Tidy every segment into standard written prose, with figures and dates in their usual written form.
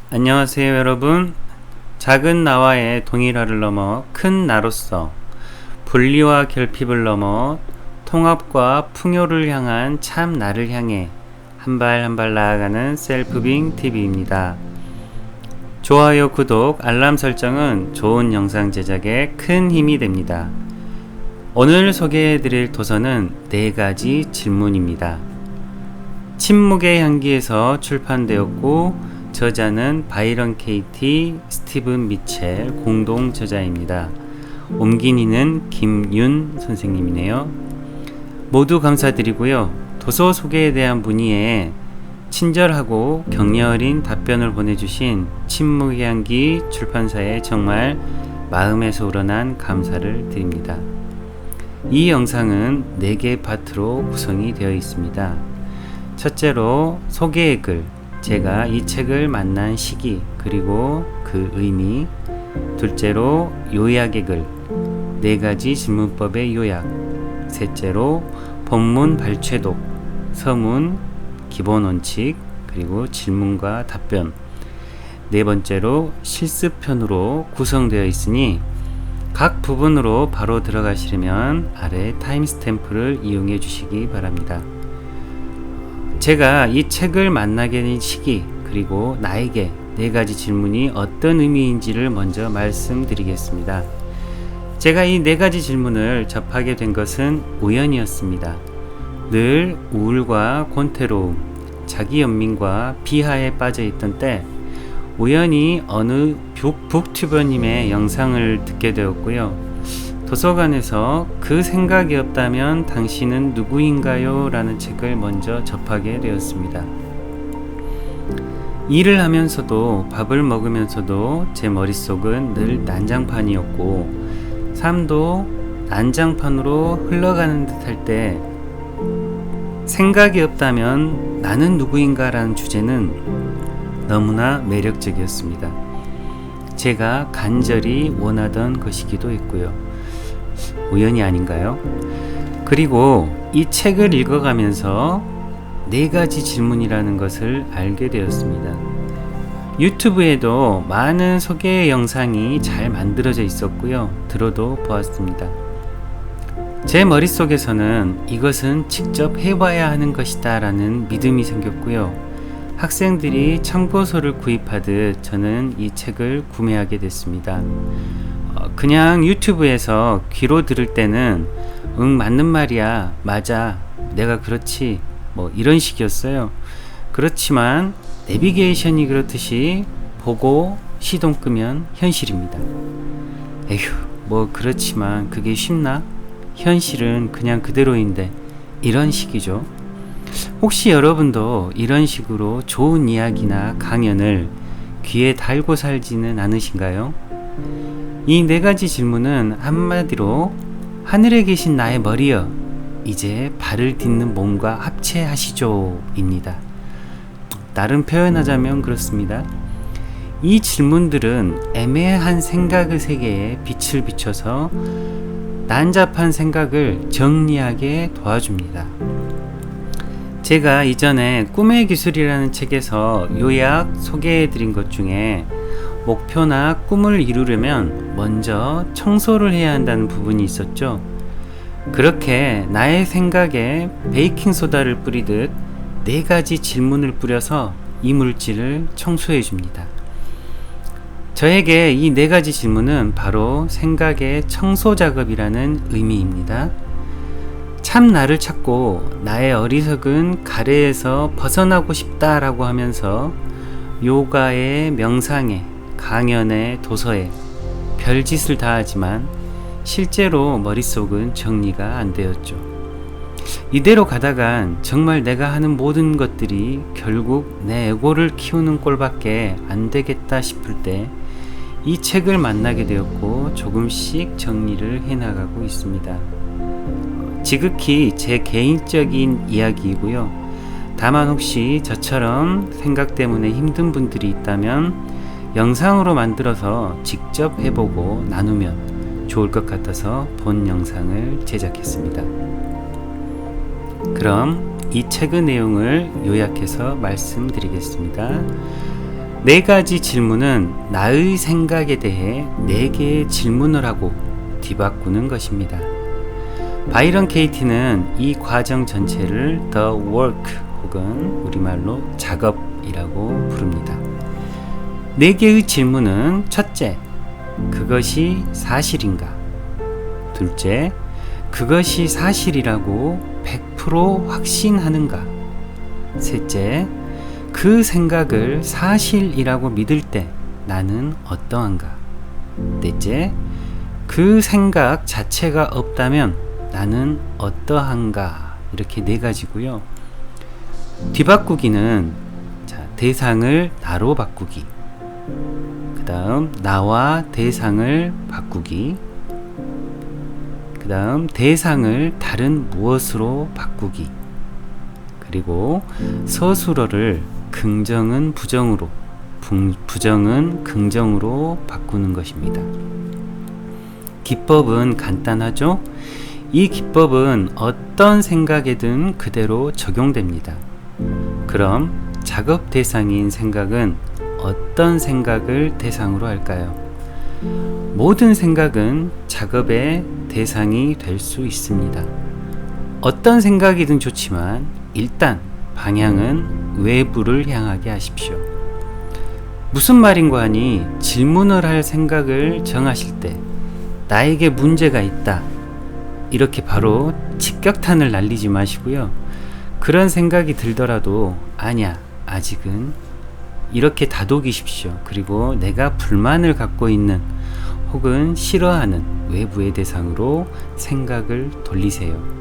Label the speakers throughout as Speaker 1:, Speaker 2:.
Speaker 1: 안녕하세요 여러분. 작은 나와의 동일화를 넘어 큰 나로서 분리와 결핍을 넘어 통합과 풍요를 향한 참 나를 향해 한 발 한 발 나아가는 셀프빙 TV입니다. 좋아요, 구독, 알람 설정은 좋은 영상 제작에 큰 힘이 됩니다. 오늘 소개해드릴 도서는 4가지 질문입니다. 침묵의 향기에서 출판되었고 저자는 바이런 케이티, 스티븐 미첼 공동 저자입니다. 옮긴 이는 김윤 선생님이네요. 모두 감사드리고요. 도서 소개에 대한 문의에 친절하고 격려 어린 답변을 보내주신 침묵의 향기 출판사에 정말 마음에서 우러난 감사를 드립니다. 이 영상은 4개 파트로 구성이 되어 있습니다. 첫째로 소개의 글, 제가 이 책을 만난 시기 그리고 그 의미. 둘째로 요약의 글, 4가지 질문법의 요약. 셋째로 본문 발췌독, 서문, 기본 원칙, 그리고 질문과 답변. 4번째로 실습편으로 구성되어 있으니 각 부분으로 바로 들어가시려면 아래 타임스탬프를 이용해 주시기 바랍니다. 제가 이 책을 만나게 된 시기 그리고 나에게 4가지 질문이 어떤 의미인지를 먼저 말씀드리겠습니다. 제가 이 4가지 질문을 접하게 된 것은 우연이었습니다. 늘 우울과 권태로움, 자기 연민과 비하에 빠져있던 때 우연히 어느 북튜버님의 영상을 듣게 되었고요. 도서관에서 그 생각이 없다면 당신은 누구인가요? 라는 책을 먼저 접하게 되었습니다. 일을 하면서도 밥을 먹으면서도 제 머릿속은 늘 난장판이었고 삶도 난장판으로 흘러가는 듯할 때 생각이 없다면 나는 누구인가 라는 주제는 너무나 매력적이었습니다. 제가 간절히 원하던 것이기도 했고요. 우연이 아닌가요? 그리고 이 책을 읽어가면서 4가지 질문이라는 것을 알게 되었습니다. 유튜브에도 많은 소개 영상이 잘 만들어져 있었고요. 들어도 보았습니다. 제 머릿속에서는 이것은 직접 해봐야 하는 것이다 라는 믿음이 생겼고요. 학생들이 참고서를 구입하듯 저는 이 책을 구매하게 됐습니다. 그냥 유튜브에서 귀로 들을 때는 맞는 말이야, 맞아, 내가 그렇지, 이런 식이었어요. 그렇지만 내비게이션이 그렇듯이 보고 시동 끄면 현실입니다. 에휴, 그렇지만 그게 쉽나? 현실은 그냥 그대로인데, 이런 식이죠. 혹시 여러분도 이런 식으로 좋은 이야기나 강연을 귀에 달고 살지는 않으신가요? 이 4가지 질문은 한마디로 하늘에 계신 나의 머리여 이제 발을 딛는 몸과 합체하시죠 입니다. 나름 표현하자면 그렇습니다. 이 질문들은 애매한 생각의 세계에 빛을 비춰서 난잡한 생각을 정리하게 도와줍니다. 제가 이전에 꿈의 기술이라는 책에서 요약 소개해드린 것 중에 목표나 꿈을 이루려면 먼저 청소를 해야 한다는 부분이 있었죠. 그렇게 나의 생각에 베이킹소다를 뿌리듯 4가지 질문을 뿌려서 이물질을 청소해 줍니다. 저에게 이 4가지 질문은 바로 생각의 청소 작업이라는 의미입니다. 참 나를 찾고 나의 어리석은 가래에서 벗어나고 싶다라고 하면서 요가에 명상에 강연에 도서에 별짓을 다 하지만 실제로 머릿속은 정리가 안 되었죠. 이대로 가다간 정말 내가 하는 모든 것들이 결국 내 에고를 키우는 꼴밖에 안 되겠다 싶을 때 이 책을 만나게 되었고 조금씩 정리를 해나가고 있습니다. 지극히 제 개인적인 이야기이고요. 다만 혹시 저처럼 생각 때문에 힘든 분들이 있다면 영상으로 만들어서 직접 해보고 나누면 좋을 것 같아서 본 영상을 제작했습니다. 그럼 이 책의 내용을 요약해서 말씀드리겠습니다. 네 가지 질문은 나의 생각에 대해 네 개의 질문을 하고 뒤바꾸는 것입니다. 바이런 케이티는 이 과정 전체를 The Work 혹은 우리말로 작업이라고 부릅니다. 네 개의 질문은 첫째, 그것이 사실인가? 둘째, 그것이 사실이라고 100% 확신하는가? 셋째, 그 생각을 사실이라고 믿을 때 나는 어떠한가? 넷째, 그 생각 자체가 없다면 나는 어떠한가? 이렇게 네 가지고요. 뒤바꾸기는 대상을 나로 바꾸기, 그 다음 나와 대상을 바꾸기, 그 다음 대상을 다른 무엇으로 바꾸기, 그리고 서술어를 긍정은 부정으로, 부정은 긍정으로 바꾸는 것입니다. 기법은 간단하죠? 이 기법은 어떤 생각에든 그대로 적용됩니다. 그럼 작업 대상인 생각은 어떤 생각을 대상으로 할까요? 모든 생각은 작업의 대상이 될 수 있습니다. 어떤 생각이든 좋지만 일단 방향은 외부를 향하게 하십시오. 무슨 말인고 하니 질문을 할 생각을 정하실 때 나에게 문제가 있다, 이렇게 바로 직격탄을 날리지 마시고요. 그런 생각이 들더라도 아니야, 아직은, 이렇게 다독이십시오. 그리고 내가 불만을 갖고 있는 혹은 싫어하는 외부의 대상으로 생각을 돌리세요.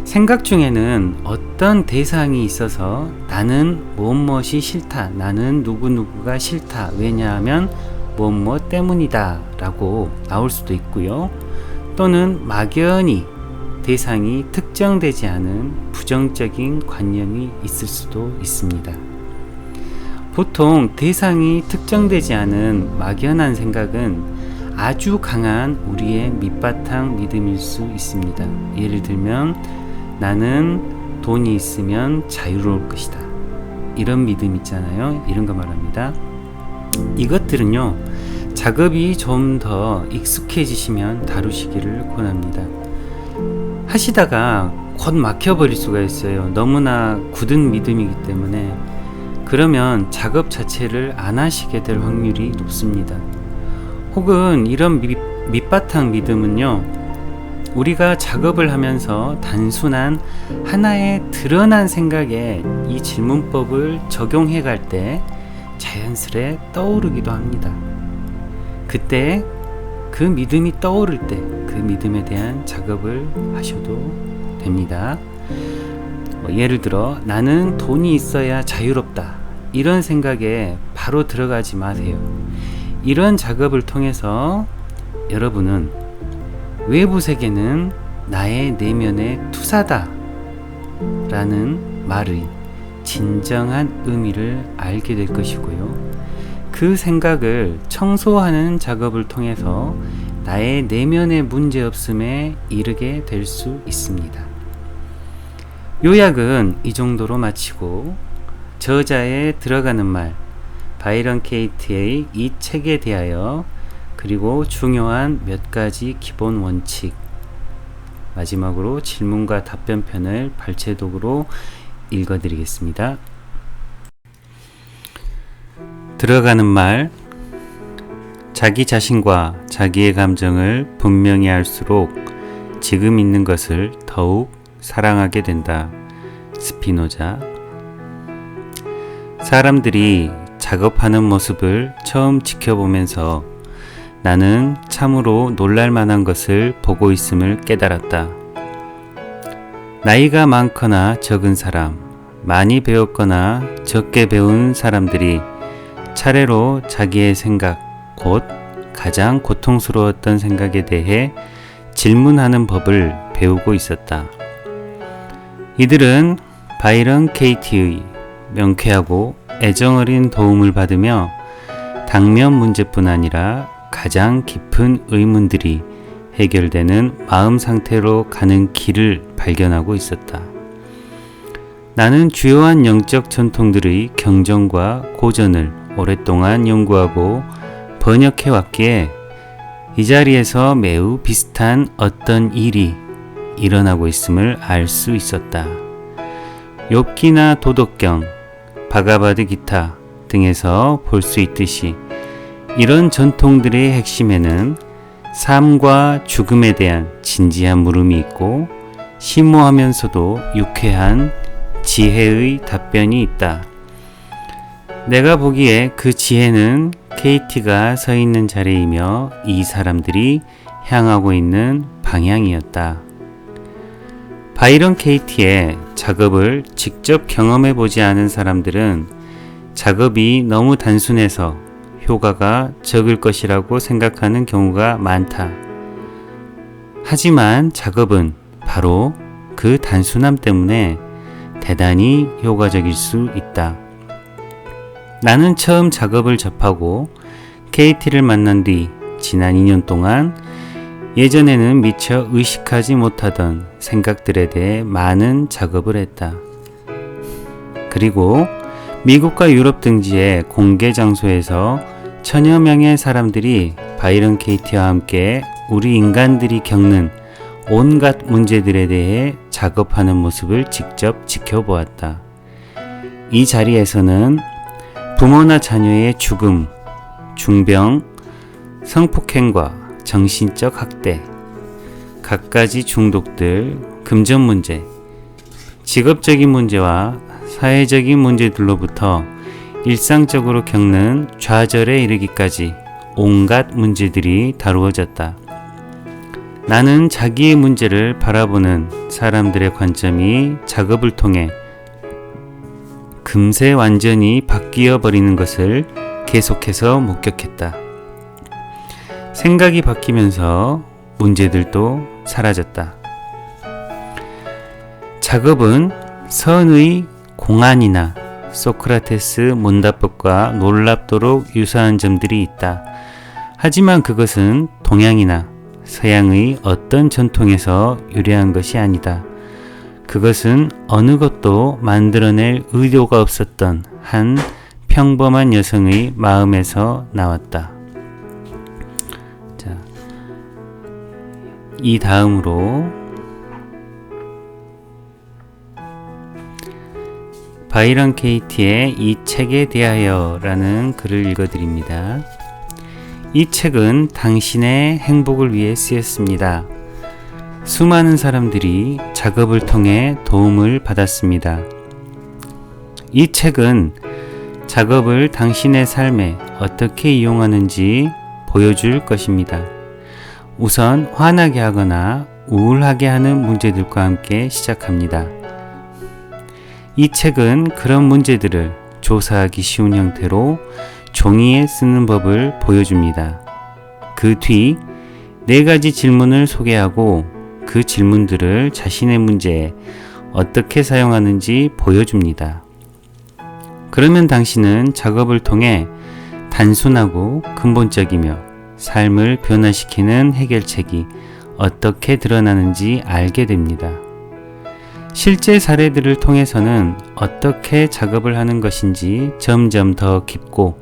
Speaker 1: 생각 중에는 어떤 대상이 있어서 나는 무엇이 싫다, 나는 누구누구가 싫다, 왜냐하면 무엇 때문이다 라고 나올 수도 있고요. 또는 막연히 대상이 특정되지 않은 부정적인 관념이 있을 수도 있습니다. 보통 대상이 특정되지 않은 막연한 생각은 아주 강한 우리의 밑바탕 믿음일 수 있습니다. 예를 들면 나는 돈이 있으면 자유로울 것이다, 이런 믿음 있잖아요. 이런 거 말합니다. 이것들은요, 작업이 좀 더 익숙해지시면 다루시기를 권합니다. 하시다가 곧 막혀버릴 수가 있어요. 너무나 굳은 믿음이기 때문에. 그러면 작업 자체를 안 하시게 될 확률이 높습니다. 혹은 이런 밑바탕 믿음은요, 우리가 작업을 하면서 단순한 하나의 드러난 생각에 이 질문법을 적용해 갈 때 자연스레 떠오르기도 합니다. 그때 그 믿음이 떠오를 때 그 믿음에 대한 작업을 하셔도 됩니다. 예를 들어 나는 돈이 있어야 자유롭다, 이런 생각에 바로 들어가지 마세요. 이런 작업을 통해서 여러분은 외부 세계는 나의 내면의 투사다 라는 말의 진정한 의미를 알게 될 것이고요. 그 생각을 청소하는 작업을 통해서 나의 내면의 문제없음에 이르게 될 수 있습니다. 요약은 이 정도로 마치고 저자의 들어가는 말, 바이런 케이티의 이 책에 대하여, 그리고 중요한 몇 가지 기본 원칙, 마지막으로 질문과 답변 편을 발췌독으로 읽어드리겠습니다. 들어가는 말, 자기 자신과 자기의 감정을 분명히 알수록 지금 있는 것을 더욱 사랑하게 된다. 스피노자. 사람들이 작업하는 모습을 처음 지켜보면서 나는 참으로 놀랄만한 것을 보고 있음을 깨달았다. 나이가 많거나 적은 사람, 많이 배웠거나 적게 배운 사람들이 차례로 자기의 생각, 곧 가장 고통스러웠던 생각에 대해 질문하는 법을 배우고 있었다. 이들은 바이런 케이티의 명쾌하고 애정어린 도움을 받으며 당면 문제뿐 아니라 가장 깊은 의문들이 해결되는 마음 상태로 가는 길을 발견하고 있었다. 나는 주요한 영적 전통들의 경전과 고전을 오랫동안 연구하고 번역해 왔기에 이 자리에서 매우 비슷한 어떤 일이 일어나고 있음을 알 수 있었다. 욥기나 도덕경, 바가바드 기타 등에서 볼 수 있듯이 이런 전통들의 핵심에는 삶과 죽음에 대한 진지한 물음이 있고 심오하면서도 유쾌한 지혜의 답변이 있다. 내가 보기에 그 지혜는 KT가 서 있는 자리이며 이 사람들이 향하고 있는 방향이었다. 바이런 KT의 작업을 직접 경험해 보지 않은 사람들은 작업이 너무 단순해서 효과가 적을 것이라고 생각하는 경우가 많다. 하지만 작업은 바로 그 단순함 때문에 대단히 효과적일 수 있다. 나는 처음 작업을 접하고 KT를 만난 뒤 지난 2년 동안 예전에는 미처 의식하지 못하던 생각들에 대해 많은 작업을 했다. 그리고 미국과 유럽 등지의 공개 장소에서 천여 명의 사람들이 바이런 KT와 함께 우리 인간들이 겪는 온갖 문제들에 대해 작업하는 모습을 직접 지켜보았다. 이 자리에서는 부모나 자녀의 죽음, 중병, 성폭행과 정신적 학대, 갖가지 중독들, 금전 문제, 직업적인 문제와 사회적인 문제들로부터 일상적으로 겪는 좌절에 이르기까지 온갖 문제들이 다루어졌다. 나는 자기의 문제를 바라보는 사람들의 관점이 작업을 통해 금세 완전히 바뀌어 버리는 것을 계속해서 목격했다. 생각이 바뀌면서 문제들도 사라졌다. 작업은 선의 공안이나 소크라테스 문답법과 놀랍도록 유사한 점들이 있다. 하지만 그것은 동양이나 서양의 어떤 전통에서 유래한 것이 아니다. 그것은 어느 것도 만들어낼 의도가 없었던 한 평범한 여성의 마음에서 나왔다. 자, 이 다음으로 바이런 KT의 이 책에 대하여라는 글을 읽어드립니다. 이 책은 당신의 행복을 위해 쓰였습니다. 수많은 사람들이 작업을 통해 도움을 받았습니다. 이 책은 작업을 당신의 삶에 어떻게 이용하는지 보여줄 것입니다. 우선 화나게 하거나 우울하게 하는 문제들과 함께 시작합니다. 이 책은 그런 문제들을 조사하기 쉬운 형태로 종이에 쓰는 법을 보여줍니다. 그 뒤 4가지 질문을 소개하고 그 질문들을 자신의 문제에 어떻게 사용하는지 보여줍니다. 그러면 당신은 작업을 통해 단순하고 근본적이며 삶을 변화시키는 해결책이 어떻게 드러나는지 알게 됩니다. 실제 사례들을 통해서는 어떻게 작업을 하는 것인지 점점 더 깊고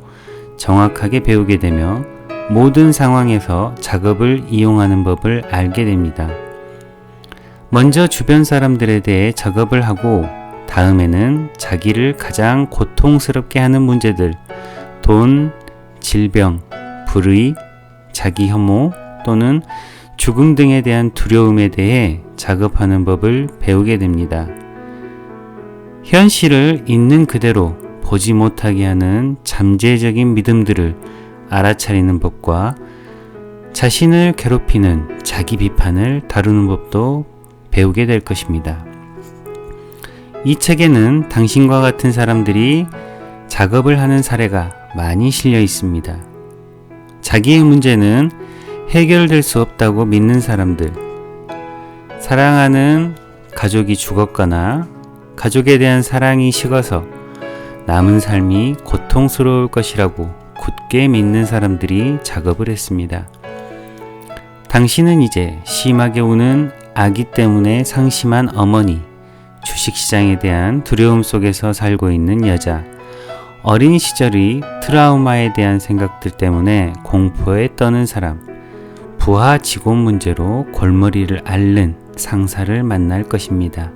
Speaker 1: 정확하게 배우게 되며 모든 상황에서 작업을 이용하는 법을 알게 됩니다. 먼저 주변 사람들에 대해 작업을 하고 다음에는 자기를 가장 고통스럽게 하는 문제들, 돈, 질병, 불의, 자기 혐오 또는 죽음 등에 대한 두려움에 대해 작업하는 법을 배우게 됩니다. 현실을 있는 그대로 보지 못하게 하는 잠재적인 믿음들을 알아차리는 법과 자신을 괴롭히는 자기 비판을 다루는 법도 배우게 될 것입니다. 이 책에는 당신과 같은 사람들이 작업을 하는 사례가 많이 실려 있습니다. 자기의 문제는 해결될 수 없다고 믿는 사람들, 사랑하는 가족이 죽었거나 가족에 대한 사랑이 식어서 남은 삶이 고통스러울 것이라고 굳게 믿는 사람들이 작업을 했습니다. 당신은 이제 심하게 우는 아기 때문에 상심한 어머니, 주식시장에 대한 두려움 속에서 살고 있는 여자, 어린 시절이 트라우마에 대한 생각들 때문에 공포에 떠는 사람, 부하 직원 문제로 골머리를 앓는 상사를 만날 것입니다.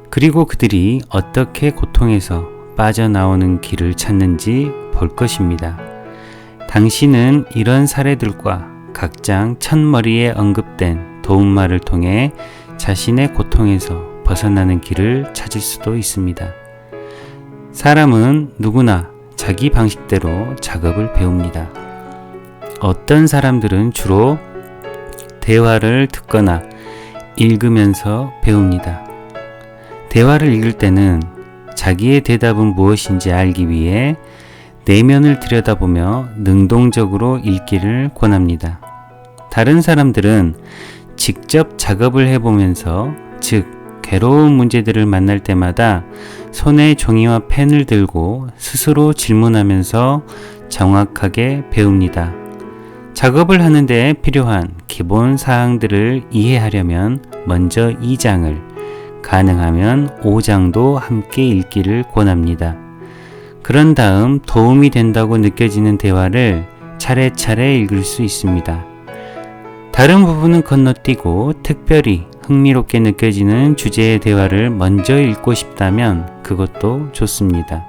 Speaker 1: 그리고 그들이 어떻게 고통에서 빠져나오는 길을 찾는지 볼 것입니다. 당신은 이런 사례들과 각장 첫머리에 언급된 도움말을 통해 자신의 고통에서 벗어나는 길을 찾을 수도 있습니다. 사람은 누구나 자기 방식대로 작업을 배웁니다. 어떤 사람들은 주로 대화를 듣거나 읽으면서 배웁니다. 대화를 읽을 때는 자기의 대답은 무엇인지 알기 위해 내면을 들여다보며 능동적으로 읽기를 권합니다. 다른 사람들은 직접 작업을 해보면서, 즉 괴로운 문제들을 만날 때마다 손에 종이와 펜을 들고 스스로 질문하면서 정확하게 배웁니다. 작업을 하는데 필요한 기본 사항들을 이해하려면 먼저 2장을, 가능하면 5장도 함께 읽기를 권합니다. 그런 다음 도움이 된다고 느껴지는 대화를 차례차례 읽을 수 있습니다. 다른 부분은 건너뛰고 특별히 흥미롭게 느껴지는 주제의 대화를 먼저 읽고 싶다면 그것도 좋습니다.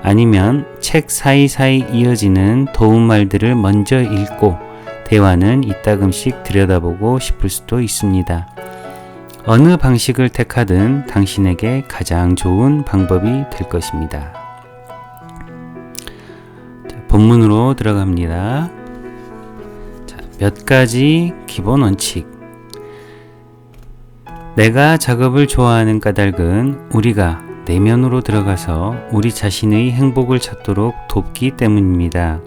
Speaker 1: 아니면 책 사이사이 이어지는 도움말들을 먼저 읽고 대화는 이따금씩 들여다보고 싶을 수도 있습니다. 어느 방식을 택하든 당신에게 가장 좋은 방법이 될 것입니다. 본문으로 들어갑니다. 몇 가지 기본 원칙. 내가 작업을 좋아하는 까닭은 우리가 내면으로 들어가서 우리 자신의 행복을 찾도록 돕기 때문입니다.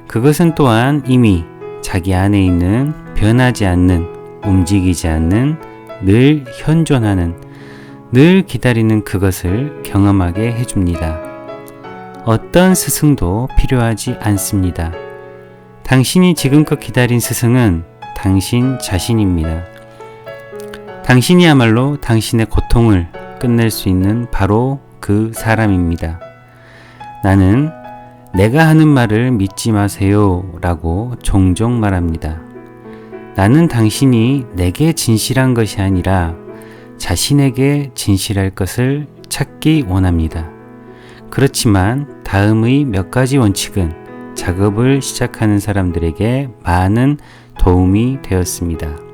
Speaker 1: 그것은 또한 이미 자기 안에 있는 변하지 않는, 움직이지 않는, 늘 현존하는, 늘 기다리는 그것을 경험하게 해줍니다. 어떤 스승도 필요하지 않습니다. 당신이 지금껏 기다린 스승은 당신 자신입니다. 당신이야말로 당신의 고통을 끝낼 수 있는 바로 그 사람입니다. 나는 내가 하는 말을 믿지 마세요 라고 종종 말합니다. 나는 당신이 내게 진실한 것이 아니라 자신에게 진실할 것을 찾기 원합니다. 그렇지만 다음의 몇 가지 원칙은 작업을 시작하는 사람들에게 많은 도움이 되었습니다.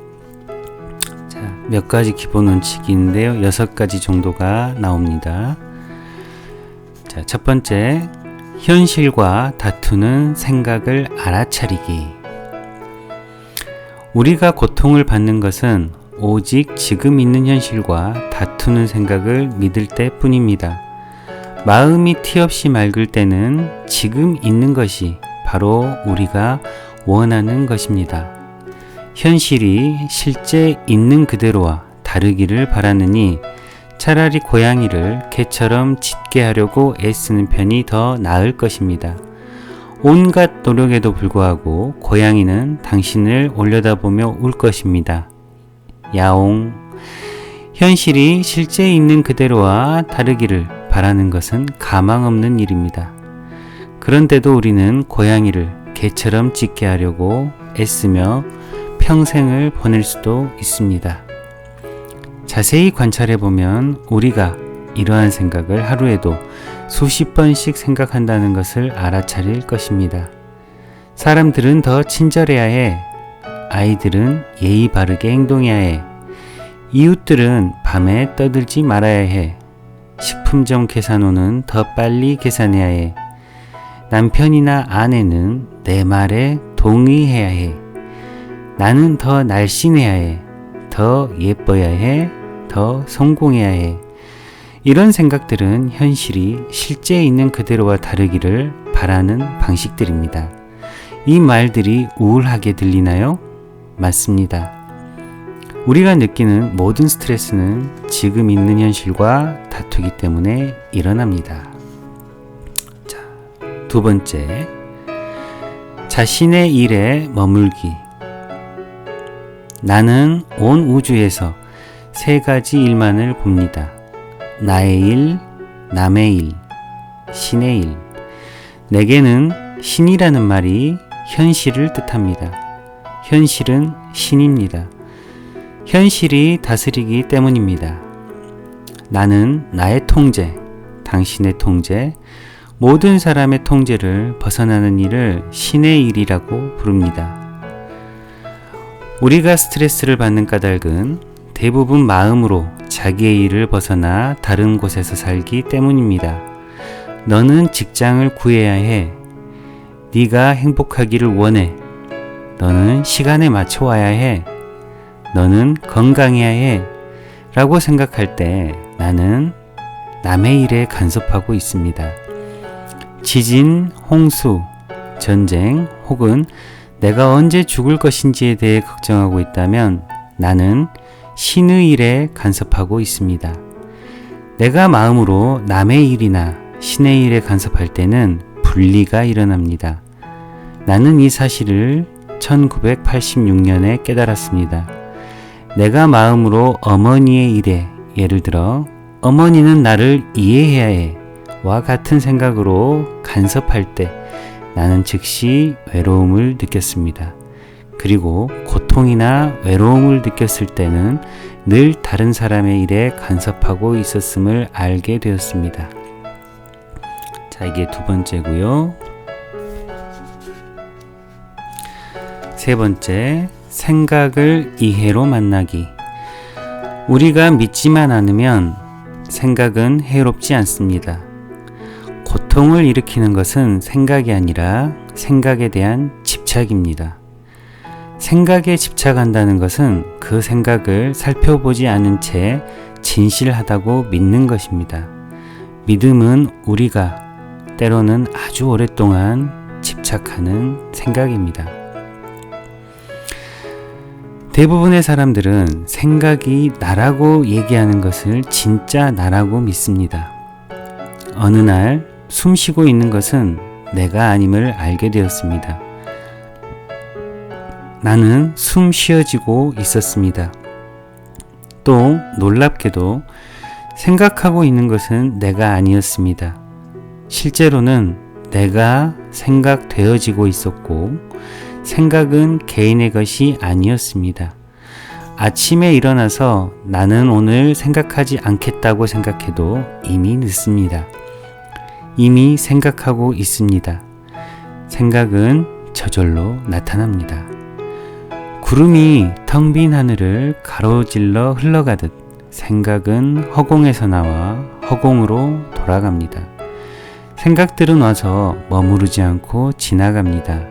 Speaker 1: 몇 가지 기본 원칙이 있는데요. 6가지 정도가 나옵니다. 첫 번째, 현실과 다투는 생각을 알아차리기. 우리가 고통을 받는 것은 오직 지금 있는 현실과 다투는 생각을 믿을 때 뿐입니다. 마음이 티 없이 맑을 때는 지금 있는 것이 바로 우리가 원하는 것입니다. 현실이 실제 있는 그대로와 다르기를 바라느니 차라리 고양이를 개처럼 짖게 하려고 애쓰는 편이 더 나을 것입니다. 온갖 노력에도 불구하고 고양이는 당신을 올려다보며 울 것입니다. 야옹. 현실이 실제 있는 그대로와 다르기를 바라는 것은 가망 없는 일입니다. 그런데도 우리는 고양이를 개처럼 짖게 하려고 애쓰며 평생을 보낼 수도 있습니다. 자세히 관찰해보면 우리가 이러한 생각을 하루에도 수십 번씩 생각한다는 것을 알아차릴 것입니다. 사람들은 더 친절해야 해. 아이들은 예의 바르게 행동해야 해. 이웃들은 밤에 떠들지 말아야 해. 식품점 계산원은 더 빨리 계산해야 해. 남편이나 아내는 내 말에 동의해야 해. 나는 더 날씬해야 해. 더 예뻐야 해. 더 성공해야 해. 이런 생각들은 현실이 실제 있는 그대로와 다르기를 바라는 방식들입니다. 이 말들이 우울하게 들리나요? 맞습니다. 우리가 느끼는 모든 스트레스는 지금 있는 현실과 다투기 때문에 일어납니다. 자, 두 번째, 자신의 일에 머물기. 나는 온 우주에서 3가지 일만을 봅니다. 나의 일, 남의 일, 신의 일. 내게는 신이라는 말이 현실을 뜻합니다. 현실은 신입니다. 현실이 다스리기 때문입니다. 나는 나의 통제, 당신의 통제, 모든 사람의 통제를 벗어나는 일을 신의 일이라고 부릅니다. 우리가 스트레스를 받는 까닭은 대부분 마음으로 자기의 일을 벗어나 다른 곳에서 살기 때문입니다. 너는 직장을 구해야 해. 네가 행복하기를 원해. 너는 시간에 맞춰 와야 해. 너는 건강해야 해. 라고 생각할 때 나는 남의 일에 간섭하고 있습니다. 지진, 홍수, 전쟁 혹은 내가 언제 죽을 것인지에 대해 걱정하고 있다면 나는 신의 일에 간섭하고 있습니다. 내가 마음으로 남의 일이나 신의 일에 간섭할 때는 분리가 일어납니다. 나는 이 사실을 1986년에 깨달았습니다. 내가 마음으로 어머니의 일에, 예를 들어 어머니는 나를 이해해야 해 와 같은 생각으로 간섭할 때 나는 즉시 외로움을 느꼈습니다. 그리고 고통이나 외로움을 느꼈을 때는 늘 다른 사람의 일에 간섭하고 있었음을 알게 되었습니다. 자, 이게 두 번째고요. 세 번째, 생각을 이해로 만나기. 우리가 믿지만 않으면 생각은 해롭지 않습니다. 고통을 일으키는 것은 생각이 아니라 생각에 대한 집착입니다. 생각에 집착한다는 것은 그 생각을 살펴보지 않은 채 진실하다고 믿는 것입니다. 믿음은 우리가 때로는 아주 오랫동안 집착하는 생각입니다. 대부분의 사람들은 생각이 나라고 얘기하는 것을 진짜 나라고 믿습니다. 어느 날 숨 쉬고 있는 것은 내가 아님을 알게 되었습니다. 나는 숨 쉬어지고 있었습니다. 또 놀랍게도 생각하고 있는 것은 내가 아니었습니다. 실제로는 내가 생각되어지고 있었고 생각은 개인의 것이 아니었습니다. 아침에 일어나서 나는 오늘 생각하지 않겠다고 생각해도 이미 늦습니다. 이미 생각하고 있습니다. 생각은 저절로 나타납니다. 구름이 텅 빈 하늘을 가로질러 흘러가듯 생각은 허공에서 나와 허공으로 돌아갑니다. 생각들은 와서 머무르지 않고 지나갑니다.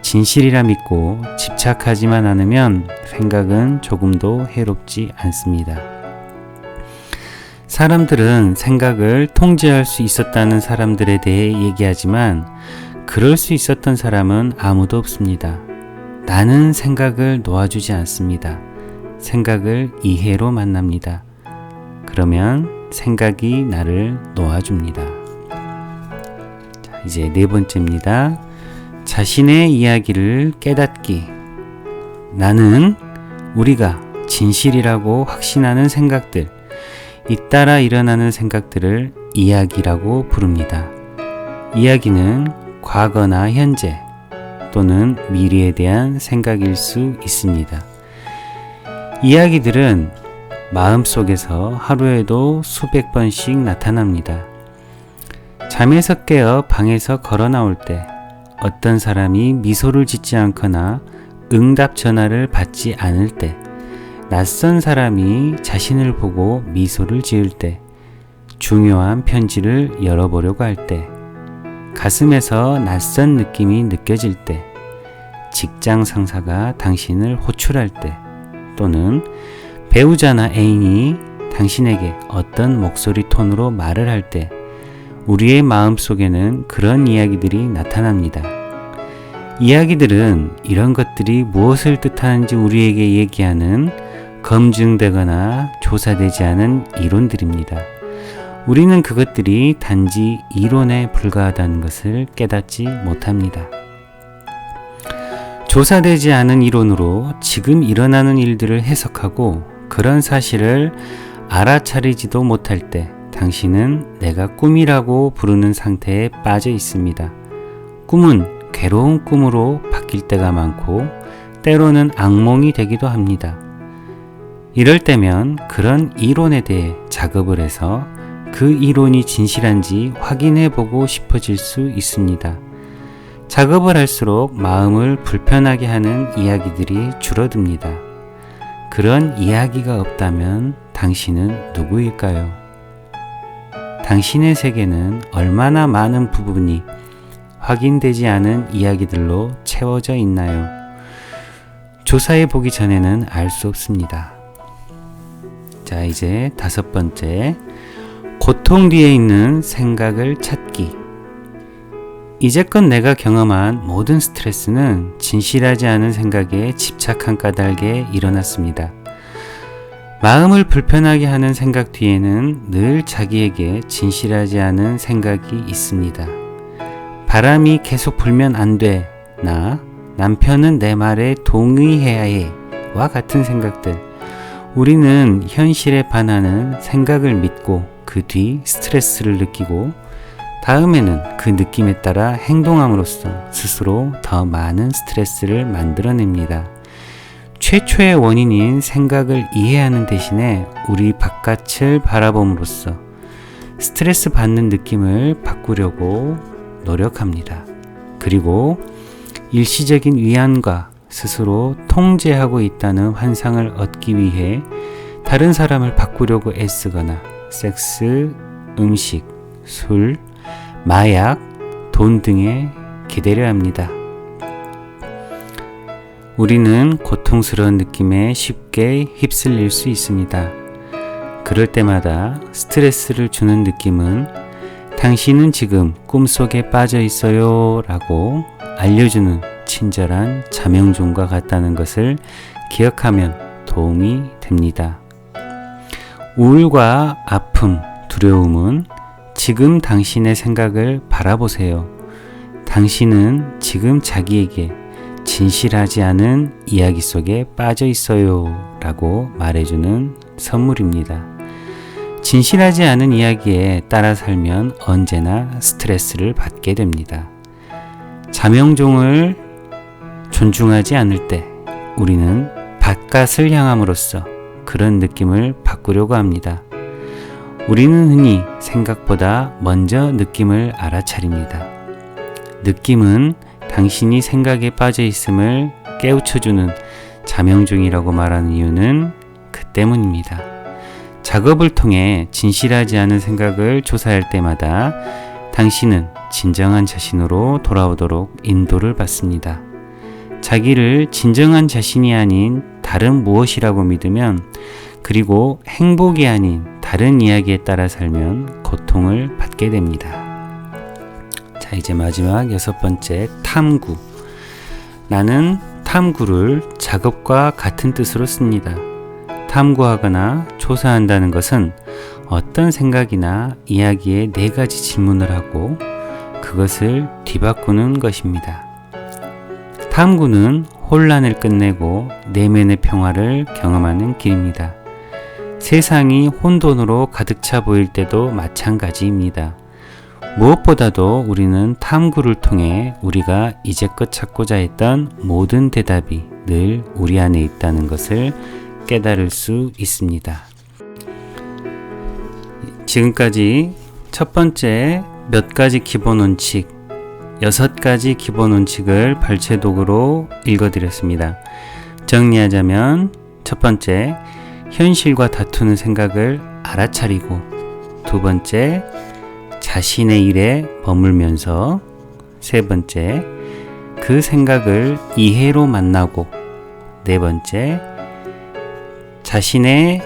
Speaker 1: 진실이라 믿고 집착하지만 않으면 생각은 조금도 해롭지 않습니다. 사람들은 생각을 통제할 수 있었다는 사람들에 대해 얘기하지만 그럴 수 있었던 사람은 아무도 없습니다. 나는 생각을 놓아주지 않습니다. 생각을 이해로 만납니다. 그러면 생각이 나를 놓아줍니다. 자, 이제 네 번째입니다. 자신의 이야기를 깨닫기. 나는 우리가 진실이라고 확신하는 생각들, 잇따라 일어나는 생각들을 이야기라고 부릅니다. 이야기는 과거나 현재 또는 미래에 대한 생각일 수 있습니다. 이야기들은 마음속에서 하루에도 수백 번씩 나타납니다. 잠에서 깨어 방에서 걸어 나올 때 어떤 사람이 미소를 짓지 않거나 응답 전화를 받지 않을 때, 낯선 사람이 자신을 보고 미소를 지을 때, 중요한 편지를 열어보려고 할 때, 가슴에서 낯선 느낌이 느껴질 때, 직장 상사가 당신을 호출할 때, 또는 배우자나 애인이 당신에게 어떤 목소리 톤으로 말을 할 때, 우리의 마음속에는 그런 이야기들이 나타납니다. 이야기들은 이런 것들이 무엇을 뜻하는지 우리에게 얘기하는 검증되거나 조사되지 않은 이론들입니다. 우리는 그것들이 단지 이론에 불과하다는 것을 깨닫지 못합니다. 조사되지 않은 이론으로 지금 일어나는 일들을 해석하고 그런 사실을 알아차리지도 못할 때 당신은 내가 꿈이라고 부르는 상태에 빠져 있습니다. 꿈은 괴로운 꿈으로 바뀔 때가 많고 때로는 악몽이 되기도 합니다. 이럴 때면 그런 이론에 대해 작업을 해서 그 이론이 진실한지 확인해 보고 싶어질 수 있습니다. 작업을 할수록 마음을 불편하게 하는 이야기들이 줄어듭니다. 그런 이야기가 없다면 당신은 누구일까요? 당신의 세계는 얼마나 많은 부분이 확인되지 않은 이야기들로 채워져 있나요? 조사해 보기 전에는 알 수 없습니다. 자, 이제 5번째, 고통 뒤에 있는 생각을 찾기. 이제껏 내가 경험한 모든 스트레스는 진실하지 않은 생각에 집착한 까닭에 일어났습니다. 마음을 불편하게 하는 생각 뒤에는 늘 자기에게 진실하지 않은 생각이 있습니다. 바람이 계속 불면 안 돼, 나, 남편은 내 말에 동의해야 해, 와 같은 생각들. 우리는 현실에 반하는 생각을 믿고 그 뒤 스트레스를 느끼고 다음에는 그 느낌에 따라 행동함으로써 스스로 더 많은 스트레스를 만들어냅니다. 최초의 원인인 생각을 이해하는 대신에 우리 바깥을 바라봄으로써 스트레스 받는 느낌을 바꾸려고 노력합니다. 그리고 일시적인 위안과 스스로 통제하고 있다는 환상을 얻기 위해 다른 사람을 바꾸려고 애쓰거나 섹스, 음식, 술, 마약, 돈 등에 기대려 합니다. 우리는 고통스러운 느낌에 쉽게 휩쓸릴 수 있습니다. 그럴 때마다 스트레스를 주는 느낌은 당신은 지금 꿈속에 빠져 있어요 라고 알려주는 친절한 자명종과 같다는 것을 기억하면 도움이 됩니다. 우울과 아픔, 두려움은 지금 당신의 생각을 바라보세요. 당신은 지금 자기에게 진실하지 않은 이야기 속에 빠져 있어요 라고 말해주는 선물입니다. 진실하지 않은 이야기에 따라 살면 언제나 스트레스를 받게 됩니다. 자명종을 존중하지 않을 때 우리는 바깥을 향함으로써 그런 느낌을 바꾸려고 합니다. 우리는 흔히 생각보다 먼저 느낌을 알아차립니다. 느낌은 당신이 생각에 빠져 있음을 깨우쳐주는 자명종이라고 말하는 이유는 그 때문입니다. 작업을 통해 진실하지 않은 생각을 조사할 때마다 당신은 진정한 자신으로 돌아오도록 인도를 받습니다. 자기를 진정한 자신이 아닌 다른 무엇이라고 믿으면, 그리고 행복이 아닌 다른 이야기에 따라 살면 고통을 받게 됩니다. 자, 이제 마지막 6번째, 탐구. 나는 탐구를 작업과 같은 뜻으로 씁니다. 탐구하거나 조사한다는 것은 어떤 생각이나 이야기에 4가지 질문을 하고 그것을 뒤바꾸는 것입니다. 탐구는 혼란을 끝내고 내면의 평화를 경험하는 길입니다. 세상이 혼돈으로 가득 차 보일 때도 마찬가지입니다. 무엇보다도 우리는 탐구를 통해 우리가 이제껏 찾고자 했던 모든 대답이 늘 우리 안에 있다는 것을 깨달을 수 있습니다. 지금까지 첫 번째 몇 가지 기본 원칙, 6가지 기본 원칙을 발췌독으로 읽어드렸습니다. 정리하자면, 첫 번째, 현실과 다투는 생각을 알아차리고, 두 번째, 자신의 일에 머물면서, 세 번째, 그 생각을 이해로 만나고, 네 번째, 자신의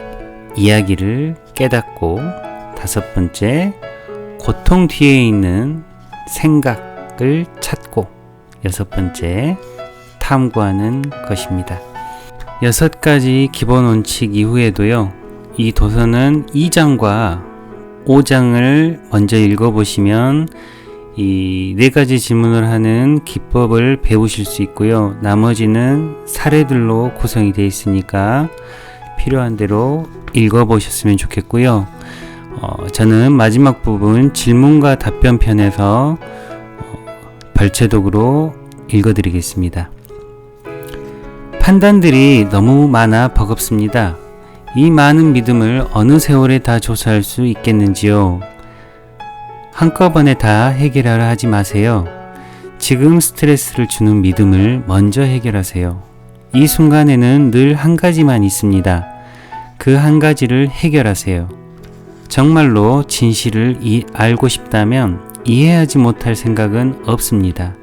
Speaker 1: 이야기를 깨닫고, 다섯 번째, 고통 뒤에 있는 생각을 찾고, 여섯 번째, 탐구하는 것입니다. 6가지 기본 원칙 이후에도요, 이 도서는 2장과 5장을 먼저 읽어보시면 이 4가지 질문을 하는 기법을 배우실 수 있고요. 나머지는 사례들로 구성이 되어 있으니까 필요한 대로 읽어보셨으면 좋겠고요. 저는 마지막 부분 질문과 답변 편에서 별채독으로 읽어드리겠습니다. 판단들이 너무 많아 버겁습니다. 이 많은 믿음을 어느 세월에 다 조사할 수 있겠는지요? 한꺼번에 다 해결하려 하지 마세요. 지금 스트레스를 주는 믿음을 먼저 해결하세요. 이 순간에는 늘 한 가지만 있습니다. 그 한 가지를 해결하세요. 정말로 진실을 알고 싶다면 이해하지 못할 생각은 없습니다.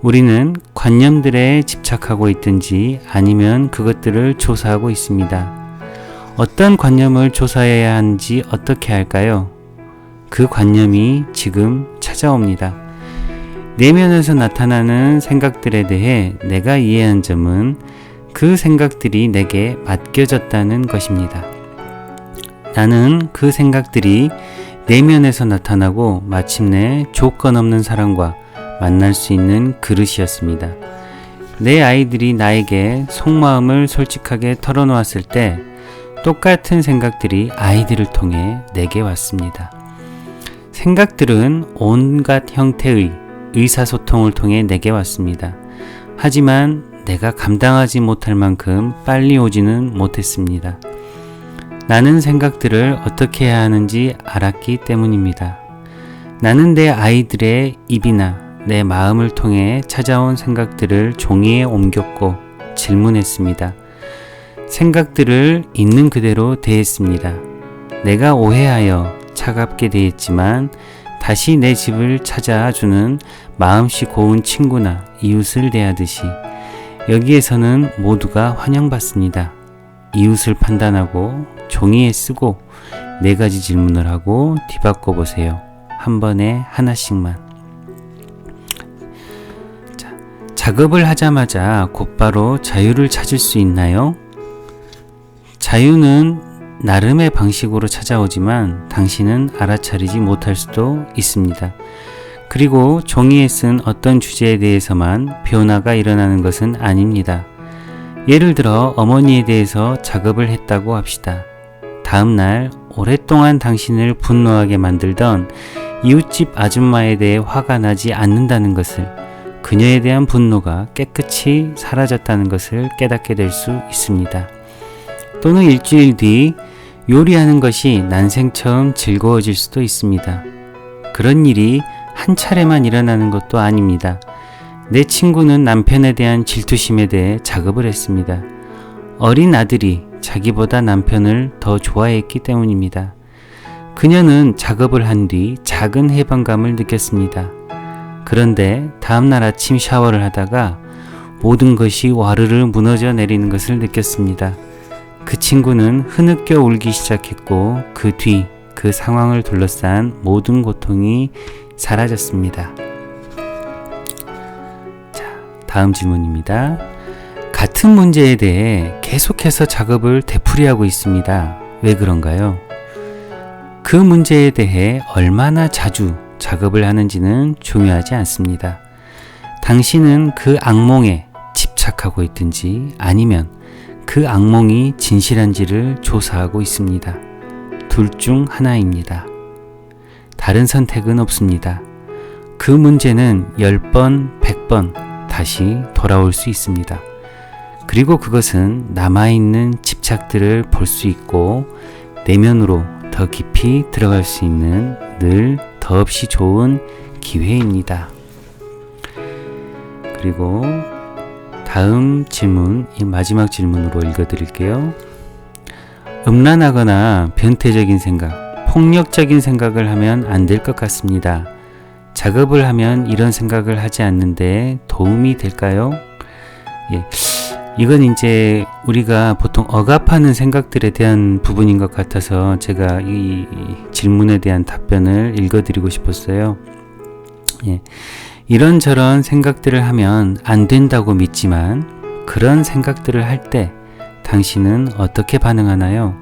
Speaker 1: 우리는 관념들에 집착하고 있든지 아니면 그것들을 조사하고 있습니다. 어떤 관념을 조사해야 하는지 어떻게 할까요? 그 관념이 지금 찾아옵니다. 내면에서 나타나는 생각들에 대해 내가 이해한 점은 그 생각들이 내게 맡겨졌다는 것입니다. 나는 그 생각들이 내면에서 나타나고 마침내 조건 없는 사랑과 만날 수 있는 그릇이었습니다. 내 아이들이 나에게 속마음을 솔직하게 털어놓았을 때 똑같은 생각들이 아이들을 통해 내게 왔습니다. 생각들은 온갖 형태의 의사소통을 통해 내게 왔습니다. 하지만 내가 감당하지 못할 만큼 빨리 오지는 못했습니다. 나는 생각들을 어떻게 해야 하는지 알았기 때문입니다. 나는 내 아이들의 입이나 내 마음을 통해 찾아온 생각들을 종이에 옮겼고 질문했습니다. 생각들을 있는 그대로 대했습니다. 내가 오해하여 차갑게 대했지만 다시 내 집을 찾아주는 마음씨 고운 친구나 이웃을 대하듯이 여기에서는 모두가 환영받습니다. 이웃을 판단하고 종이에 쓰고 4가지 질문을 하고 뒤바꿔 보세요. 한 번에 하나씩만. 작업을 하자마자 곧바로 자유를 찾을 수 있나요? 자유는 나름의 방식으로 찾아오지만 당신은 알아차리지 못할 수도 있습니다. 그리고 종이에 쓴 어떤 주제에 대해서만 변화가 일어나는 것은 아닙니다. 예를 들어 어머니에 대해서 작업을 했다고 합시다. 다음날 오랫동안 당신을 분노하게 만들던 이웃집 아줌마에 대해 화가 나지 않는다는 것을, 그녀에 대한 분노가 깨끗이 사라졌다는 것을 깨닫게 될 수 있습니다. 또는 일주일 뒤 요리하는 것이 난생 처음 즐거워질 수도 있습니다. 그런 일이 한 차례만 일어나는 것도 아닙니다. 내 친구는 남편에 대한 질투심에 대해 작업을 했습니다. 어린 아들이 자기보다 남편을 더 좋아했기 때문입니다. 그녀는 작업을 한 뒤 작은 해방감을 느꼈습니다. 그런데 다음날 아침 샤워를 하다가 모든 것이 와르르 무너져 내리는 것을 느꼈습니다. 그 친구는 흐느껴 울기 시작했고 그 뒤 그 상황을 둘러싼 모든 고통이 사라졌습니다. 자, 다음 질문입니다. 같은 문제에 대해 계속해서 작업을 되풀이하고 있습니다. 왜 그런가요? 그 문제에 대해 얼마나 자주 작업을 하는지는 중요하지 않습니다. 당신은 그 악몽에 집착하고 있든지 아니면 그 악몽이 진실한지를 조사하고 있습니다. 둘 중 하나입니다. 다른 선택은 없습니다. 그 문제는 10번, 100번 다시 돌아올 수 있습니다. 그리고 그것은 남아있는 집착들을 볼 수 있고 내면으로 더 깊이 들어갈 수 있는 늘 더없이 좋은 기회입니다. 그리고 다음 질문, 이 마지막 질문으로 읽어드릴게요. 음란하거나 변태적인 생각, 폭력적인 생각을 하면 안 될 것 같습니다. 작업을 하면 이런 생각을 하지 않는데 도움이 될까요? 예, 이건 이제 우리가 보통 억압하는 생각들에 대한 부분인 것 같아서 제가 이 질문에 대한 답변을 읽어드리고 싶었어요. 예, 이런저런 생각들을 하면 안 된다고 믿지만 그런 생각들을 할 때 당신은 어떻게 반응하나요?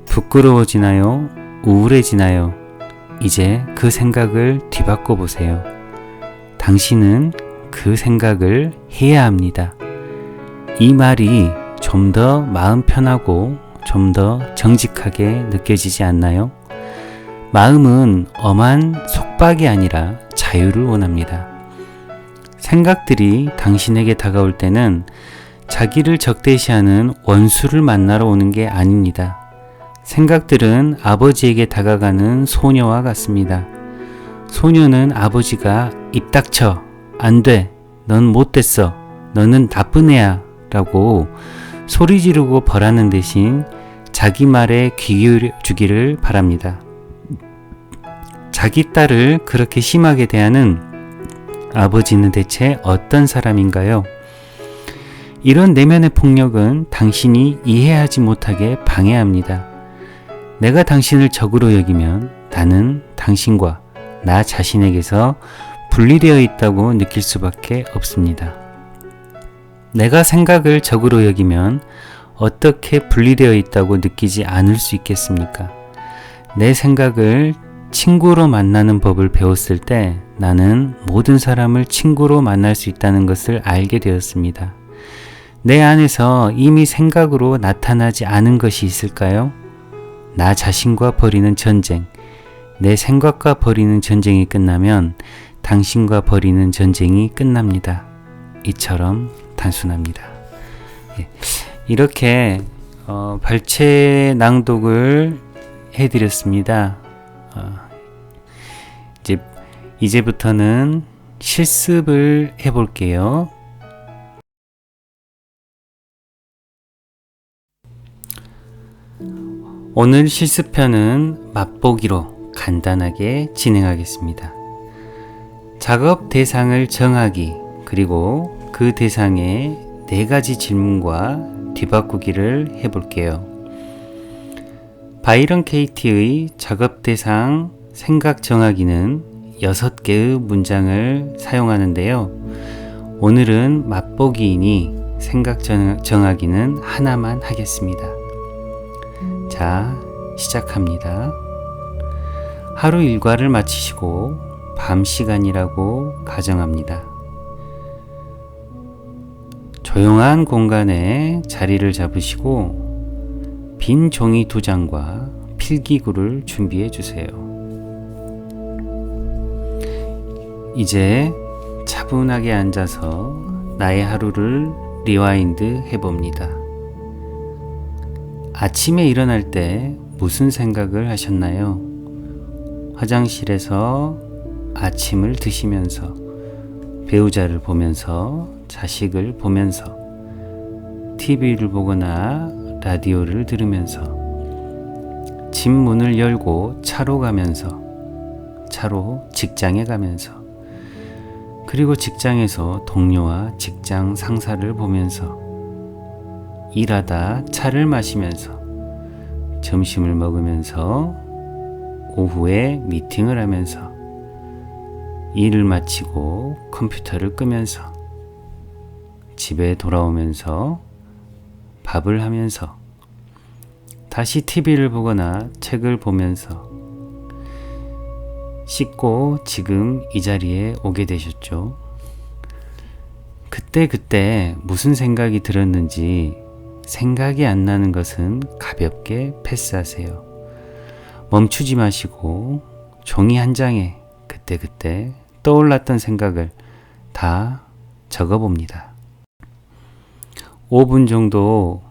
Speaker 1: 부끄러워지나요? 우울해지나요? 이제 그 생각을 뒤바꿔 보세요. 당신은 그 생각을 해야 합니다. 이 말이 좀 더 마음 편하고 좀 더 정직하게 느껴지지 않나요? 마음은 엄한 속박이 아니라 자유를 원합니다. 생각들이 당신에게 다가올 때는 자기를 적대시하는 원수를 만나러 오는 게 아닙니다. 생각들은 아버지에게 다가가는 소녀와 같습니다. 소녀는 아버지가 입 닥쳐, 안 돼, 넌 못됐어, 너는 나쁜 애야 라고 소리 지르고 벌하는 대신 자기 말에 귀 기울여 주기를 바랍니다. 자기 딸을 그렇게 심하게 대하는 아버지는 대체 어떤 사람인가요? 이런 내면의 폭력은 당신이 이해하지 못하게 방해합니다. 내가 당신을 적으로 여기면 나는 당신과 나 자신에게서 분리되어 있다고 느낄 수밖에 없습니다. 내가 생각을 적으로 여기면 어떻게 분리되어 있다고 느끼지 않을 수 있겠습니까? 내 생각을 친구로 만나는 법을 배웠을 때 나는 모든 사람을 친구로 만날 수 있다는 것을 알게 되었습니다. 내 안에서 이미 생각으로 나타나지 않은 것이 있을까요? 나 자신과 벌이는 전쟁, 내 생각과 벌이는 전쟁이 끝나면 당신과 벌이는 전쟁이 끝납니다. 이처럼 단순합니다. 이렇게 발췌 낭독을 해드렸습니다. 이제부터는 실습을 해볼게요. 오늘 실습편은 맛보기로 간단하게 진행하겠습니다. 작업 대상을 정하기, 그리고 그 대상에 4가지 질문과 뒤바꾸기를 해볼게요. 바이런 케이티의 작업 대상 생각 정하기는 6개의 문장을 사용하는데요. 오늘은 맛보기이니 생각 정하기는 하나만 하겠습니다. 자, 시작합니다. 하루 일과를 마치시고 밤 시간이라고 가정합니다. 조용한 공간에 자리를 잡으시고 빈 종이 2장과 필기구를 준비해 주세요. 이제 차분하게 앉아서 나의 하루를 리와인드 해봅니다. 아침에 일어날 때 무슨 생각을 하셨나요? 화장실에서 아침을 드시면서, 배우자를 보면서, 자식을 보면서, TV를 보거나 라디오를 들으면서, 집 문을 열고 차로 가면서, 차로 직장에 가면서, 그리고 직장에서 동료와 직장 상사를 보면서, 일하다 차를 마시면서, 점심을 먹으면서, 오후에 미팅을 하면서, 일을 마치고 컴퓨터를 끄면서, 집에 돌아오면서, 밥을 하면서, 다시 TV를 보거나 책을 보면서, 씻고 지금 이 자리에 오게 되셨죠. 그때 무슨 생각이 들었는지 생각이 안 나는 것은 가볍게 패스하세요. 멈추지 마시고 종이 한 장에 그때 떠올랐던 생각을 다 적어봅니다. 5분 정도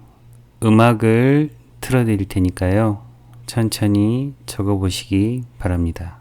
Speaker 1: 음악을 틀어드릴 테니까요. 천천히 적어보시기 바랍니다.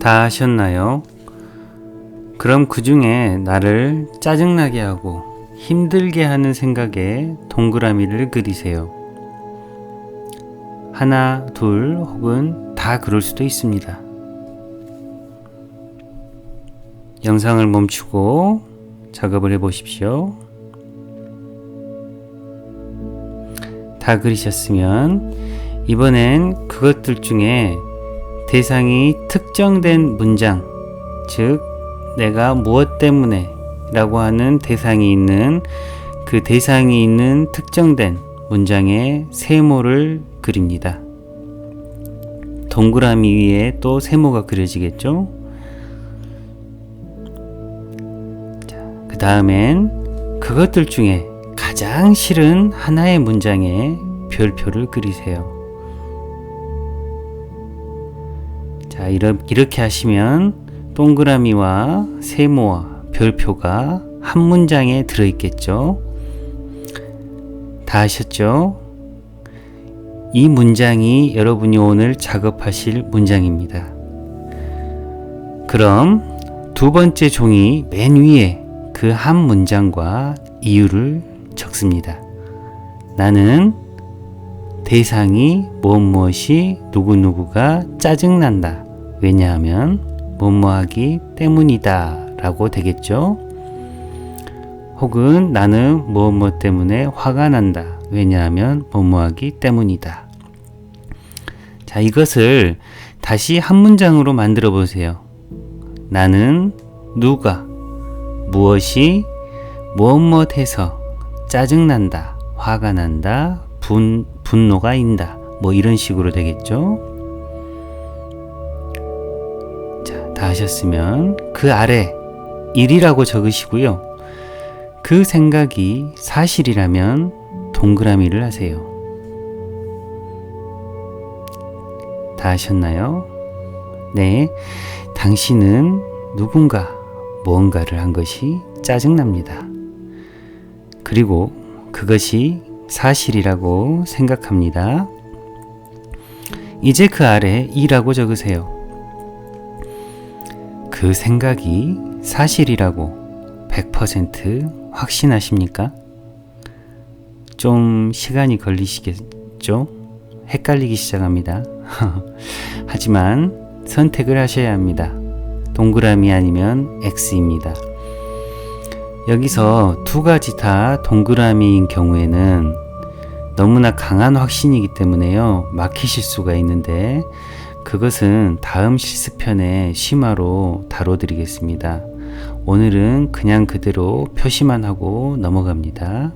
Speaker 1: 다 하셨나요? 그럼 그 중에 나를 짜증나게 하고 힘들게 하는 생각에 동그라미를 그리세요. 하나, 둘, 혹은 다 그럴 수도 있습니다. 영상을 멈추고 작업을 해보십시오. 다 그리셨으면 이번엔 그것들 중에 대상이 특정된 문장, 즉 내가 무엇 때문에 라고 하는 대상이 있는 그 대상이 있는 특정된 문장의 세모를 그립니다. 동그라미 위에 또 세모가 그려지겠죠? 그 다음엔 그것들 중에 가장 싫은 하나의 문장에 별표를 그리세요. 자, 이렇게 하시면 동그라미와 세모와 별표가 한 문장에 들어있겠죠? 다 하셨죠? 이 문장이 여러분이 오늘 작업하실 문장입니다. 그럼 두 번째 종이 맨 위에 그 한 문장과 이유를 적습니다. 나는 대상이 무엇이 누구누구가 짜증난다. 왜냐하면 뭐뭐하기 때문이다 라고 되겠죠. 혹은 나는 무엇 때문에 화가 난다. 왜냐하면 뭐뭐하기 때문이다. 자, 이것을 다시 한 문장으로 만들어 보세요. 나는 누가 무엇이 무엇해서 짜증난다, 화가 난다, 분노가 인다, 뭐 이런 식으로 되겠죠. 자, 다 하셨으면 그 아래 1이라고 적으시고요. 그 생각이 사실이라면 동그라미를 하세요. 다 하셨나요? 네, 당신은 누군가 무언가를 한 것이 짜증납니다. 그리고 그것이 사실이라고 생각합니다. 이제 그 아래 2라고 적으세요. 그 생각이 사실이라고 100% 확신하십니까? 좀 시간이 걸리시겠죠? 헷갈리기 시작합니다. 하지만 선택을 하셔야 합니다. 동그라미 아니면 X입니다. 여기서 두 가지 다 동그라미인 경우에는 너무나 강한 확신이기 때문에요. 막히실 수가 있는데 그것은 다음 실습편의 심화로 다뤄드리겠습니다. 오늘은 그냥 그대로 표시만 하고 넘어갑니다.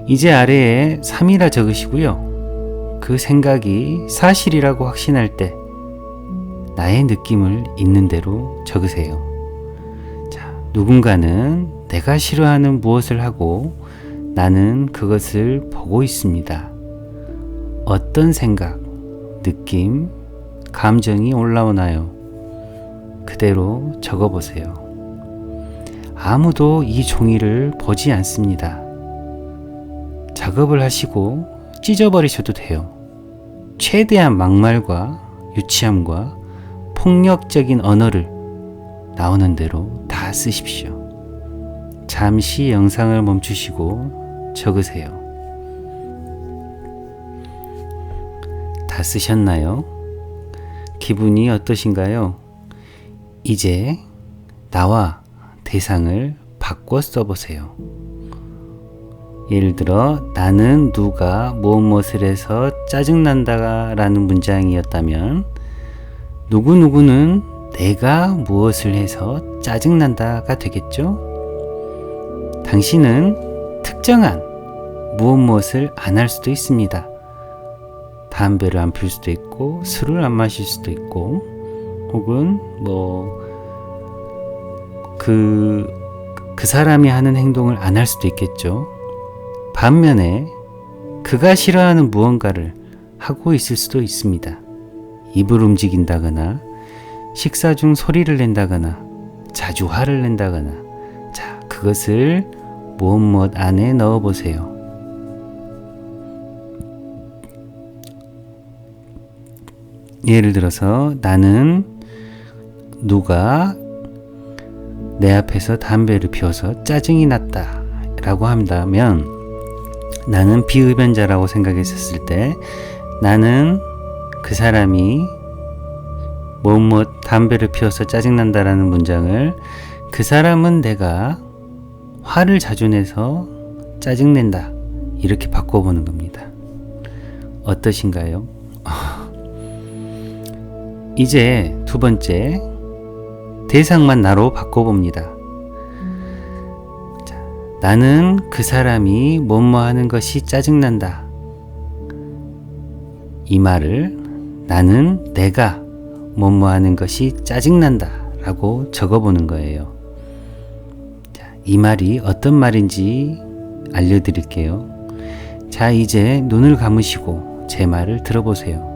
Speaker 1: 이제 아래에 3이라 적으시고요. 그 생각이 사실이라고 확신할 때 나의 느낌을 있는 대로 적으세요. 자, 누군가는 내가 싫어하는 무엇을 하고 나는 그것을 보고 있습니다. 어떤 생각, 느낌, 감정이 올라오나요? 그대로 적어보세요. 아무도 이 종이를 보지 않습니다. 작업을 하시고 찢어버리셔도 돼요. 최대한 막말과 유치함과 폭력적인 언어를 나오는 대로 다 쓰십시오. 잠시 영상을 멈추시고 적으세요. 다 쓰셨나요? 기분이 어떠신가요? 이제 나와 대상을 바꿔 써보세요. 예를 들어 나는 누가 무엇을 해서 짜증난다 라는 문장이었다면 누구누구는 내가 무엇을 해서 짜증난다가 되겠죠? 당신은 특정한 무엇을 안 할 수도 있습니다. 담배를 안 피울 수도 있고 술을 안 마실 수도 있고 혹은 그 사람이 하는 행동을 안 할 수도 있겠죠. 반면에 그가 싫어하는 무언가를 하고 있을 수도 있습니다. 입을 움직인다거나 식사 중 소리를 낸다거나 자주 화를 낸다거나 자, 그것을 무엇 안에 넣어보세요. 예를 들어서 나는 누가 내 앞에서 담배를 피워서 짜증이 났다 라고 한다면 나는 비흡연자라고 생각했었을 때 나는 그 사람이 담배를 피워서 짜증난다라는 문장을 그 사람은 내가 화를 자주 내서 짜증낸다 이렇게 바꿔보는 겁니다. 어떠신가요? 이제 두 번째 대상만 나로 바꿔봅니다. 자, 나는 그 사람이 뭐뭐 하는 것이 짜증난다. 이 말을 나는 내가 뭐뭐 하는 것이 짜증난다 라고 적어보는 거예요. 자, 이 말이 어떤 말인지 알려드릴게요. 자, 이제 눈을 감으시고 제 말을 들어보세요.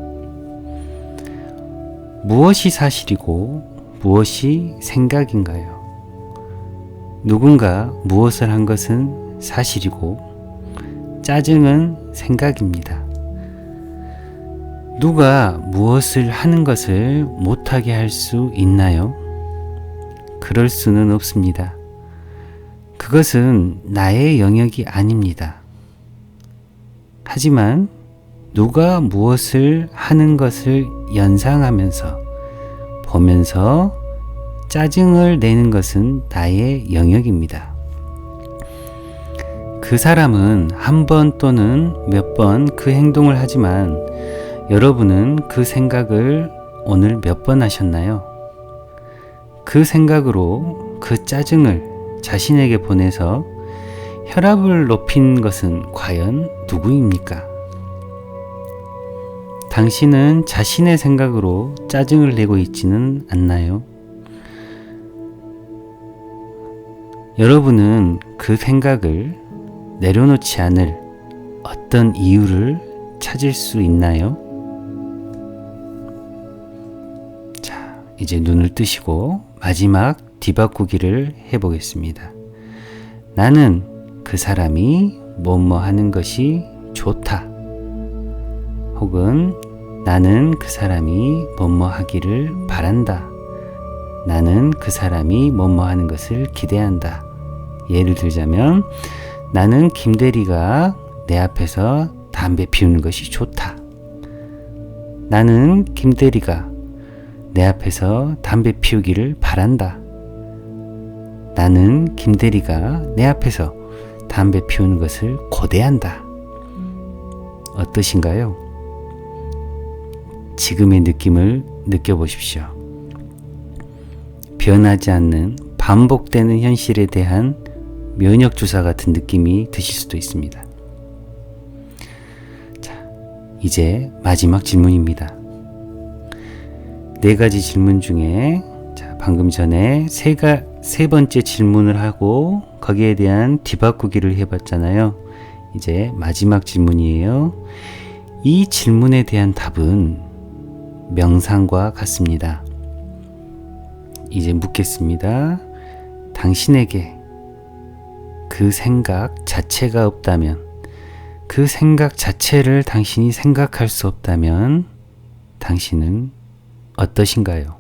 Speaker 1: 무엇이 사실이고 무엇이 생각인가요? 누군가 무엇을 한 것은 사실이고 짜증은 생각입니다. 누가 무엇을 하는 것을 못하게 할 수 있나요? 그럴 수는 없습니다. 그것은 나의 영역이 아닙니다. 하지만 누가 무엇을 하는 것을 연상하면서 보면서 짜증을 내는 것은 나의 영역입니다. 그 사람은 한 번 또는 몇 번 그 행동을 하지만 여러분은 그 생각을 오늘 몇 번 하셨나요? 그 생각으로 그 짜증을 자신에게 보내서 혈압을 높인 것은 과연 누구입니까? 당신은 자신의 생각으로 짜증을 내고 있지는 않나요? 여러분은 그 생각을 내려놓지 않을 어떤 이유를 찾을 수 있나요? 자, 이제 눈을 뜨시고 마지막 뒤바꾸기를 해보겠습니다. 나는 그 사람이 뭐뭐 하는 것이 좋다. 혹은 나는 그 사람이 뭐뭐 하기를 바란다. 나는 그 사람이 뭐뭐 하는 것을 기대한다. 예를 들자면 나는 김대리가 내 앞에서 담배 피우는 것이 좋다. 나는 김대리가 내 앞에서 담배 피우기를 바란다. 나는 김대리가 내 앞에서 담배 피우는 것을 고대한다. 어떠신가요? 지금의 느낌을 느껴보십시오. 변하지 않는 반복되는 현실에 대한 면역주사 같은 느낌이 드실 수도 있습니다. 자, 이제 마지막 질문입니다. 4가지 질문 중에 방금 전에 세 번째 질문을 하고 거기에 대한 뒤바꾸기를 해봤잖아요. 이제 마지막 질문이에요. 이 질문에 대한 답은 명상과 같습니다. 이제 묻겠습니다. 당신에게 그 생각 자체가 없다면, 그 생각 자체를 당신이 생각할 수 없다면 당신은 어떠신가요?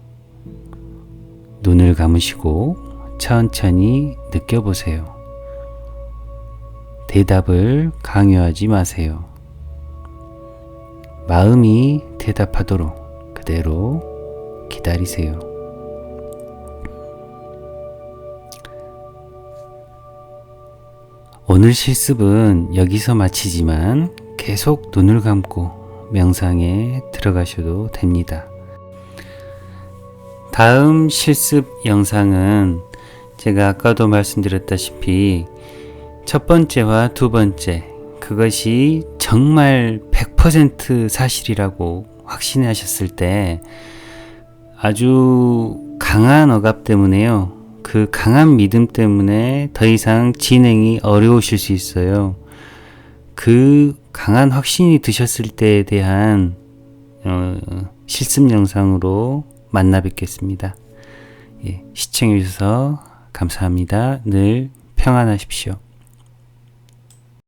Speaker 1: 눈을 감으시고 천천히 느껴보세요. 대답을 강요하지 마세요. 마음이 대답하도록 그대로 기다리세요. 오늘 실습은 여기서 마치지만 계속 눈을 감고 명상에 들어가셔도 됩니다. 다음 실습 영상은 제가 아까도 말씀드렸다시피 첫 번째와 두 번째, 그것이 정말 100% 사실이라고 확신하셨을 때 아주 강한 억압 때문에요. 그 강한 믿음 때문에 더 이상 진행이 어려우실 수 있어요. 그 강한 확신이 드셨을 때에 대한 실습 영상으로 만나 뵙겠습니다. 시청해 주셔서 감사합니다. 늘 평안하십시오.